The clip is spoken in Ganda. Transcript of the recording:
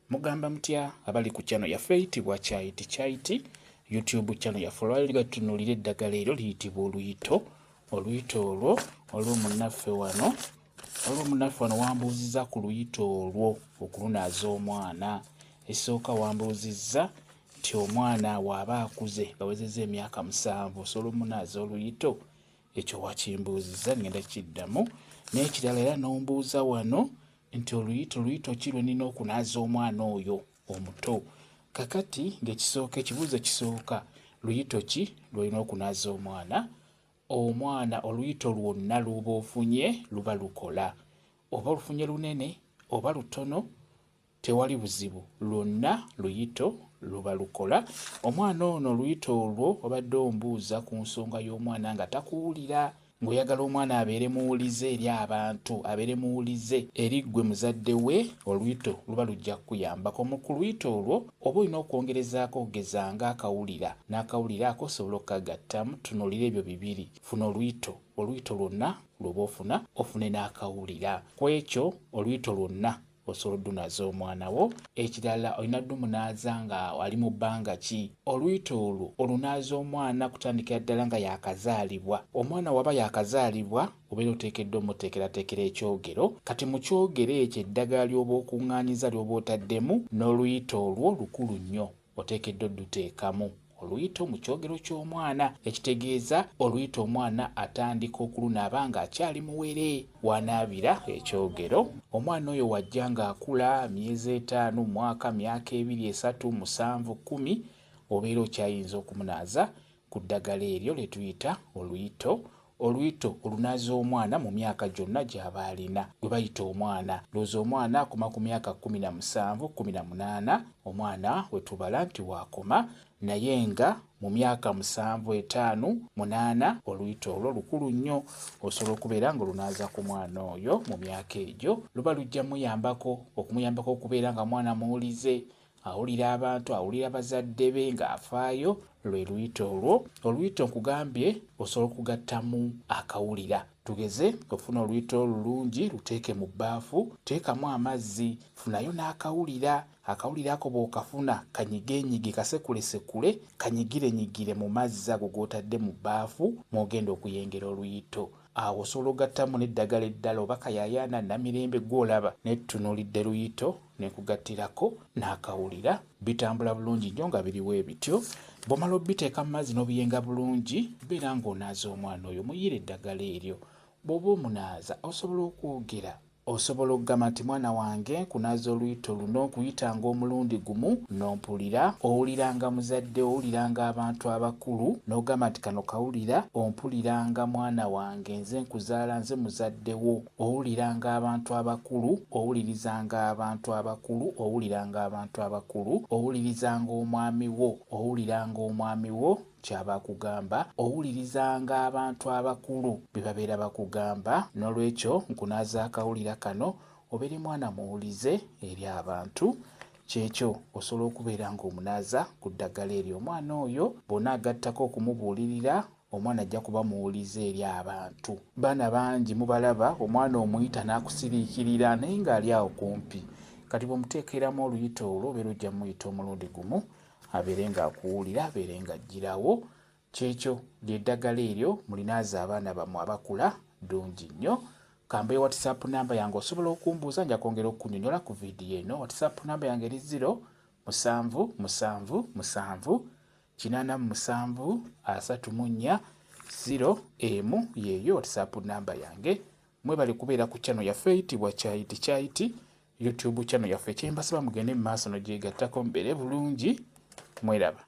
Mugamba mutya abali ku channel ya eyitibwa Kyaiti YouTube channel ya Lwali gatunuulira eddagala eryo liyitibwa oluyito. Oluyito olwo olw'omunnaffe wano wambuuzizza ku luyito olwo okulunaaza omwana. Esooka wambuuzizza nti omwana bw'aba akuze awezezza emyaka 7 osobola omunaaza oluyito. Ekyo wakimbuuzizza ngenda kiddamu. N'ekirala era n'ombuuza wano nti oluyito ki lwe nina okunaaza omwana oyo omuto. Kakati ekibuuzo kisooka, luyito ki lw'olina okunaaza omwana? Omwana oluyito lwonna lw'oba ofunye luba lukola. Oba lufunye lunene oba lutono tewali buzibu, lwonna luyito luba lukola. Omwana ono oluyito olwo obadde ombuuza ku nsonga y'omwana nga takuwulira, ng'oyagala omwana abeere muwulize eri abantu, abeere muwulize eri ggwe muzadde we, oluyito luba lujja kukuyambako. Ku luyito olwo oba olina okwongerezaako ogezanga akawulira n'akawulira ako osobola okukagattamu. Tunuulira ebyo bibiri, funa oluyito lwonna lw'oba ofune n'akawulira. Ku ekyo oluyito lwonna osobola oddunaaza omwana wo. Ekirala olina ddumunaza nga ali mu bbanga ki? Oluyito olwo olunaaza omwana kutandikira ddala nga yakazaalibwa. Omwana waba yakazaalibwa obeera oteekeddwa omuteekerateekera ekyogero. Kati mu kyogero ekyo eddagala ly'oba okuŋŋaanyiza ly'oba otaddemu n'oluyito olwo lukulu nnyo, oteekeddwa odduteekamu oluyito mu kyogero ky'omwana. Ekitegeeza oluyito omwana atandika okulunaaba ng'akyali muwere, wanaabira ekyogero. Omwana oyo wajja ng'akula myezi 5, mwaka, myaka 2, 3, 7, 10, obeera okyayinza okumunaaza ku ddagala eryo lye tuyita oluyito. Oluyito olunaaza omwana mu myaka gyonna gy'aba alina, gwe bayita omwana. Lowooza omwana akoma ku myaka 17, 18, omwana we tubala nti waakoma, naye nga mu myaka 7, 5, 8 oluyito olwo lukulu nnyo. Osobola okubeera ng'olunaaza ku mwana oyo mu myaka egyo. Luba lujja okumuyambako okubeera nga mwana muwulize, awulira abantu, awulira bazadde be ng'afaayo. Lwe luyito olwo. Oluyito nkugambye osobola okugattamu akawulira. Tugeze ofuna oluyito olulungi, luteeke mu bbaafu, teekamu amazzi, funayo n'akawulira. Akawulira ako bw'okafuna kanyigenyige, kasekulesekule, kanyigirenyigire mu mazzi ago g'otadde mu bbaafu mw'ogenda okuyengera oluyito. Awo osobola ogattamu n'eddagala eddala oba kayayaana namirembe gw'olaba, netunuulidde luyito n'ekugattirako n'akawulira. Bitambula bulungi nnyo nga biriwo ebityo. Bw'omala obiteeka mu mazzi n'obiyenga bulungi, beera ng'onaaza omwana oyo, muyiire eddagala eryo. Bw'oba omunaaza osobola okwogera. Osobola okugamba nti mwana wange nkunaaza oluyito luno, kuyitanga omulundi gumu n'ompulira. Owuliranga muzadde, owuliranga abantu abakulu, n'ogamba nti kano kawulira ompuliranga mwana wange, nze nkuzaala, nze muzadde wo. Owuliranga abantu abakulu, owulirizanga abantu abakulu, owuliranga abantu abakulu. Owulirizanga omwami wo, owuliranga omwami wo kyaba kugamba. Owulirizanga abantu abakulu be babeera bakugamba. N'olwekyo nkunaaza akawulira kano obeere mwana muwulize eri abantu. Kyekyo osobola okubeera ng'omunaaza ku ddagala eryo omwana oyo. Bw'onaagattako okumubuulirira, omwana ajja kuba muwulize eri abantu. Baana bangi mubalaba, omwana omuyita n'akusiriikirira naye ng'ali awo kumpi. Kati bw'omuteekeramu oluyito olwo obeera ojja muyita omulundi gumu, abeere ng'akuwulira, abeere ng'ajjirawo. Kyekyo ly'eddagala eryo mulinaaza abaana bammwe abakula ddungi nnyo. Kambe WhatsApp namba yange osobola okumbuuza, nja kwongera okukunnyonnyola ku viidiyo eno. WhatsApp namba yange eri 0778734 yeeyo WhatsApp namba yange. Mwebale kubeera ku channel yaffe eyitibwa Kyaiti YouTube channel yaffe. Kyembasaba mugende mu maaso n'ogyegattako mubeere bulungi. Mweraba.